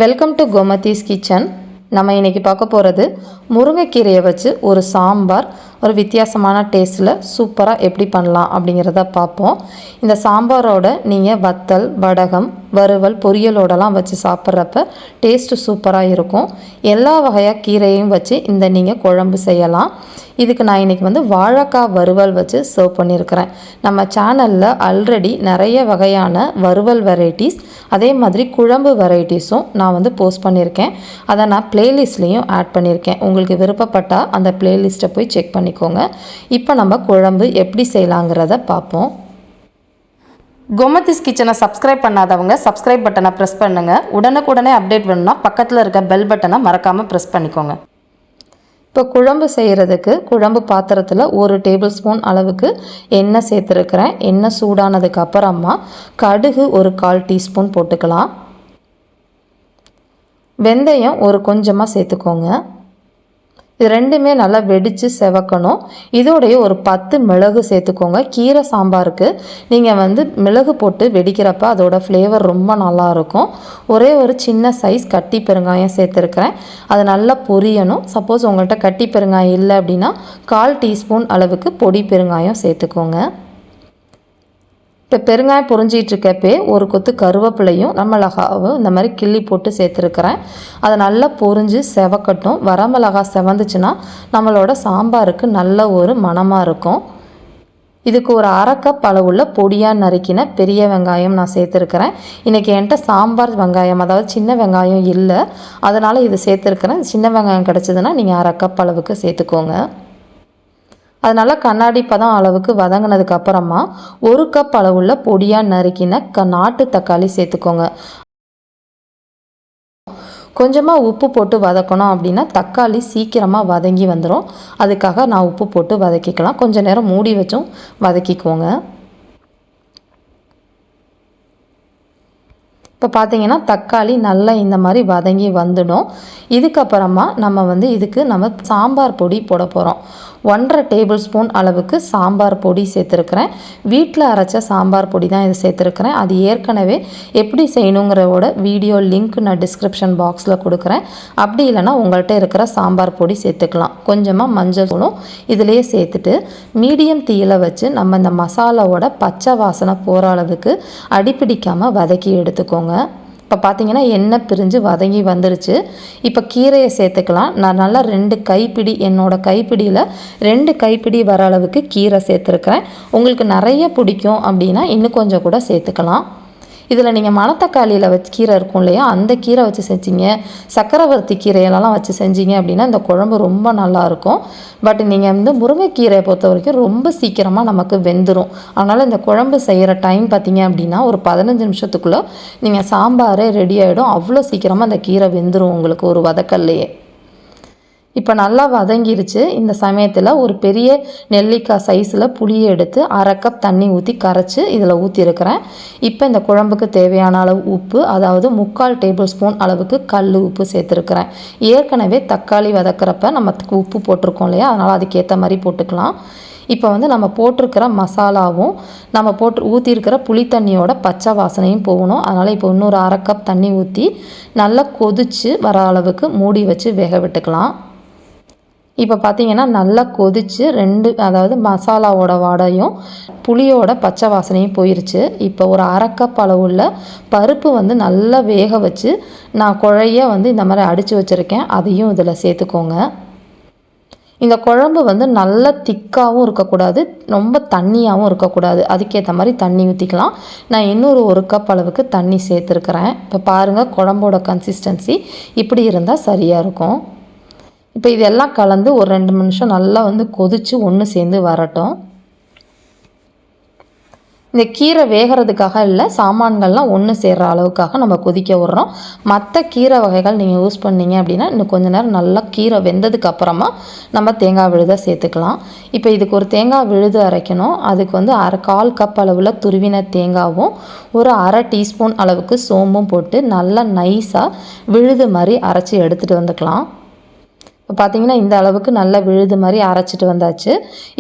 Welcome to Gomathi's kitchen. நம்ம இன்றைக்கி பார்க்க போகிறது முருங்கைக்கீரையை வச்சு ஒரு சாம்பார், ஒரு வித்தியாசமான டேஸ்ட்டில் சூப்பராக எப்படி பண்ணலாம் அப்படிங்கிறத பார்ப்போம். இந்த சாம்பாரோட நீங்கள் வத்தல், வடகம், வறுவல், பொரியலோடலாம் வச்சு சாப்பிட்றப்ப டேஸ்ட்டு சூப்பராக இருக்கும். எல்லா வகையாக கீரையும் வச்சு நீங்கள் குழம்பு செய்யலாம். இதுக்கு நான் இன்றைக்கி வாழைக்காய் வறுவல் வச்சு சர்வ் பண்ணியிருக்கிறேன். நம்ம சேனலில் ஆல்ரெடி நிறைய வகையான வறுவல் வெரைட்டிஸ், அதே மாதிரி குழம்பு வெரைட்டிஸும் நான் போஸ்ட் பண்ணியிருக்கேன். அதை நான் ப்ளேலிஸ்ட்லேயும் ஆட் பண்ணியிருக்கேன். உங்களுக்கு விருப்பப்பட்டால் அந்த ப்ளேலிஸ்ட்டை போய் செக் பண்ணிக்கோங்க. இப்போ நம்ம குழம்பு எப்படி செய்யலாங்கிறத பார்ப்போம். கோமதிஸ் கிச்சனை சப்ஸ்கிரைப் பண்ணாதவங்க சப்ஸ்கிரைப் பட்டனை ப்ரெஸ் பண்ணுங்கள். உடனுக்குடனே அப்டேட் வேணும்னா பக்கத்தில் இருக்க பெல் பட்டனை மறக்காமல் ப்ரெஸ் பண்ணிக்கோங்க. இப்போ குழம்பு செய்கிறதுக்கு குழம்பு பாத்திரத்தில் 1 டேபிள் ஸ்பூன் அளவுக்கு எண்ணெய் சேர்த்துருக்கிறேன். எண்ணெய் சூடானதுக்கு அப்புறமா கடுகு ஒரு 1/4 டீஸ்பூன் போட்டுக்கலாம். வெந்தயம் ஒரு கொஞ்சமாக சேர்த்துக்கோங்க. இது ரெண்டுமே நல்லா வெடித்து செவக்கணும். இதோடைய ஒரு 10 மிளகு சேர்த்துக்கோங்க. கீரை சாம்பாருக்கு நீங்கள் மிளகு போட்டு வெடிக்கிறப்ப அதோட ஃப்ளேவர் ரொம்ப நல்லாயிருக்கும். ஒரே ஒரு சின்ன சைஸ் கட்டி பெருங்காயம் சேர்த்துருக்கிறேன். அது நல்லா பொரியணும். சப்போஸ் உங்கள்கிட்ட கட்டி பெருங்காயம் இல்லை அப்படின்னா 1/4 டீஸ்பூன் அளவுக்கு பொடி பெருங்காயம் சேர்த்துக்கோங்க. இப்போ பெருங்காயம் பொரிஞ்சிகிட்ருக்கப்பே ஒரு கொத்து கருவேப்பிலையும் வரமிளகாவும் இந்த மாதிரி கிள்ளி போட்டு சேர்த்துருக்கிறேன். அதை நல்லா பொரிஞ்சு செவக்கட்டும். வரமிளகா செவந்துச்சுன்னா நம்மளோட சாம்பாருக்கு நல்ல ஒரு மணமாக இருக்கும். இதுக்கு ஒரு 1/2 கப் அளவுள்ள பொடியாக நறுக்கின பெரிய வெங்காயம் நான் சேர்த்துருக்கிறேன். இன்றைக்கி என்கிட்ட சாம்பார் வெங்காயம், அதாவது சின்ன வெங்காயம் இல்லை, அதனால் இது சேர்த்துருக்கிறேன். சின்ன வெங்காயம் கிடச்சிதுன்னா நீங்கள் 1/2 கப் அளவுக்கு சேர்த்துக்கோங்க. அதனால் கண்ணாடி பதம் அளவுக்கு வதங்கினதுக்கு அப்புறமா 1 கப் அளவுள்ள பொடியாக நறுக்கின நாட்டு தக்காளி சேர்த்துக்கோங்க. கொஞ்சமாக உப்பு போட்டு வதக்கணும் அப்படின்னா தக்காளி சீக்கிரமாக வதங்கி வந்துடும். அதுக்காக நான் உப்பு போட்டு வதக்கிக்கலாம். கொஞ்சம் நேரம் மூடி வச்சும் வதக்கிக்கோங்க. இப்போ பார்த்தீங்கன்னா தக்காளி நல்லா இந்த மாதிரி வதங்கி வந்துடும். இதுக்கப்புறமா இதுக்கு நம்ம சாம்பார் பொடி போட போகிறோம். 1/2 டேபிள் ஸ்பூன் அளவுக்கு சாம்பார் பொடி சேர்த்துருக்கிறேன். வீட்டில் அரைச்ச சாம்பார் பொடி தான் இது சேர்த்துருக்கிறேன். அது ஏற்கனவே எப்படி செய்யணுங்கிறவோட வீடியோ லிங்க் நான் டிஸ்கிரிப்ஷன் பாக்ஸில் கொடுக்குறேன். அப்படி இல்லைனா உங்கள்கிட்ட இருக்கிற சாம்பார் பொடி சேர்த்துக்கலாம். கொஞ்சமாக மஞ்சள் தூளும் இதிலேயே சேர்த்துட்டு மீடியம் தீயில் வச்சு நம்ம இந்த மசாலாவோட பச்சை வாசனை போகிற அளவுக்கு அடிப்பிடிக்காமல் வதக்கி எடுத்துக்கோங்க. இப்போ பார்த்தீங்கன்னா எண்ணெய் பிரிஞ்சு வதங்கி வந்துருச்சு. இப்போ கீரையை சேர்த்துக்கலாம். நான் நல்லா 2 கைப்பிடி, என்னோடய கைப்பிடியில் 2 கைப்பிடி வர அளவுக்கு கீரை சேர்த்துருக்கிறேன். உங்களுக்கு நிறைய பிடிக்கும் அப்படின்னா இன்னும் கொஞ்சம் கூட சேர்த்துக்கலாம். இதில் நீங்கள் மணத்தக்காளியில் வச்சு கீரை இருக்கும் இல்லையா, அந்த கீரை வச்சு செஞ்சீங்க, சக்கரவர்த்தி கீரையெல்லாம் வச்சு செஞ்சீங்க அப்படின்னா இந்த குழம்பு ரொம்ப நல்லாயிருக்கும். பட் நீங்கள் முருங்கைக்கீரையை பொறுத்த வரைக்கும் ரொம்ப சீக்கிரமாக நமக்கு வெந்துடும். அதனால் இந்த குழம்பு செய்கிற டைம் பார்த்தீங்க அப்படின்னா ஒரு 15 நிமிஷத்துக்குள்ளே நீங்கள் சாம்பாரே ரெடி ஆகிடும். அவ்வளோ சீக்கிரமாக அந்த கீரை வெந்துடும் உங்களுக்கு ஒரு வதக்கல்லையே. இப்போ நல்லா வதங்கிருச்சு. இந்த சமயத்தில் ஒரு பெரிய நெல்லிக்காய் சைஸில் புளியை எடுத்து 1/2 கப் தண்ணி ஊற்றி கரைச்சி இதில் ஊற்றிருக்கிறேன். இப்போ இந்த குழம்புக்கு தேவையான அளவு உப்பு, அதாவது 3/4 டேபிள் ஸ்பூன் அளவுக்கு கல் உப்பு சேர்த்துருக்கிறேன். ஏற்கனவே தக்காளி வதக்கிறப்ப நம்ம உப்பு போட்டிருக்கோம் இல்லையா, அதனால் அதுக்கேற்ற மாதிரி போட்டுக்கலாம். இப்போ நம்ம போட்டிருக்கிற மசாலாவும் நம்ம ஊற்றிருக்கிற புளி தண்ணியோட பச்சை வாசனையும் போகணும். அதனால் இப்போ இன்னொரு 1/2 கப் தண்ணி ஊற்றி நல்லா கொதித்து வர அளவுக்கு மூடி வச்சு வேக விட்டுக்கலாம். இப்போ பார்த்தீங்கன்னா நல்லா கொதித்து அதாவது மசாலாவோட வாடையும் புளியோட பச்சை வாசனையும் போயிருச்சு. இப்போ ஒரு 1/2 கப் அளவுள்ள பருப்பு நல்லா வேக வச்சு நான் குழைய இந்த மாதிரி அடித்து வச்சுருக்கேன். அதையும் இதில் சேர்த்துக்கோங்க. இந்த குழம்பு நல்லா திக்காகவும் இருக்கக்கூடாது, ரொம்ப தண்ணியாகவும் இருக்கக்கூடாது. அதுக்கேற்ற மாதிரி தண்ணி ஊற்றிக்கலாம். நான் இன்னொரு 1 கப் அளவுக்கு தண்ணி சேர்த்துருக்கிறேன். இப்போ பாருங்கள், குழம்போட கன்சிஸ்டன்சி இப்படி இருந்தால் சரியாக இருக்கும். இப்போ இதெல்லாம் கலந்து ஒரு 2 நிமிஷம் நல்லா கொதித்து ஒன்று சேர்ந்து வரட்டும். இந்த கீரை வேகிறதுக்காக இல்லை, சாமான்கள்லாம் ஒன்று சேர்கிற அளவுக்காக நம்ம கொதிக்க விட்றோம். மற்ற கீரை வகைகள் நீங்கள் யூஸ் பண்ணிங்க அப்படின்னா இன்னும் கொஞ்சம் நேரம் நல்லா கீரை வெந்ததுக்கு அப்புறமா நம்ம தேங்காய் விழுதை சேர்த்துக்கலாம். இப்போ இதுக்கு ஒரு தேங்காய் விழுது அரைக்கணும். அதுக்கு 1/4 கப் அளவில் துருவின தேங்காவும் ஒரு 1/2 டீஸ்பூன் அளவுக்கு சோம்பும் போட்டு நல்லா நைஸாக விழுது மாதிரி அரைச்சி எடுத்துகிட்டு வந்துக்கலாம். இப்போ பார்த்தீங்கன்னா இந்த அளவுக்கு நல்லா விழுது மாதிரி அரைச்சிட்டு வந்தாச்சு.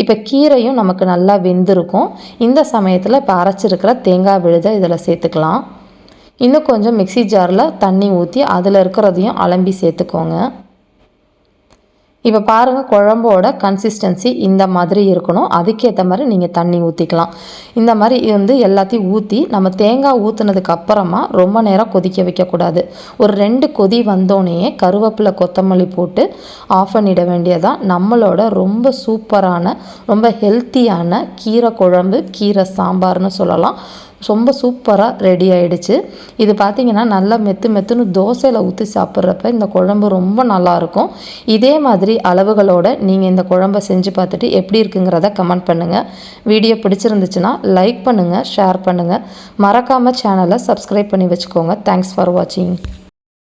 இப்போ கீரையும் நமக்கு நல்லா வெந்திருக்கும். இந்த சமயத்தில் இப்போ அரைச்சிருக்கிற தேங்காய் விழுதை இதில் சேர்த்துக்கலாம். இன்னும் கொஞ்சம் மிக்ஸி ஜாரில் தண்ணி ஊற்றி அதில் இருக்கிறதையும் அலம்பி சேர்த்துக்கோங்க. இப்போ பாருங்கள், குழம்போட கன்சிஸ்டன்சி இந்த மாதிரி இருக்கணும். அதுக்கேற்ற மாதிரி நீங்கள் தண்ணி ஊற்றிக்கலாம். இந்த மாதிரி எல்லாத்தையும் ஊற்றி நம்ம தேங்காய் ஊற்றுனதுக்கு அப்புறமா ரொம்ப நேரம் கொதிக்க வைக்கக்கூடாது. ஒரு 2 கொதி வந்தோடனே கருவேப்பிலை கொத்தமல்லி போட்டு ஆஃப் பண்ணிட வேண்டியதான். நம்மளோட ரொம்ப சூப்பரான ரொம்ப ஹெல்த்தியான கீரை குழம்பு, கீரை சாம்பார்னு சொல்லலாம். ரொம்ப சூப்பராக ரெடி ஆகிடுச்சு. இது பார்த்திங்கன்னா நல்லா மெத்துன்னு தோசையில் ஊற்றி சாப்பிட்றப்ப இந்த குழம்பு ரொம்ப நல்லாயிருக்கும். இதே மாதிரி அளவுகளோடு நீங்கள் இந்த குழம்பை செஞ்சு பார்த்துட்டு எப்படி இருக்குங்கிறத கமெண்ட் பண்ணுங்கள். வீடியோ பிடிச்சிருந்துச்சுன்னா லைக் பண்ணுங்கள், ஷேர் பண்ணுங்கள். மறக்காமல் சேனலை சப்ஸ்கிரைப் பண்ணி வச்சுக்கோங்க. தேங்க்ஸ் ஃபார் வாட்சிங்.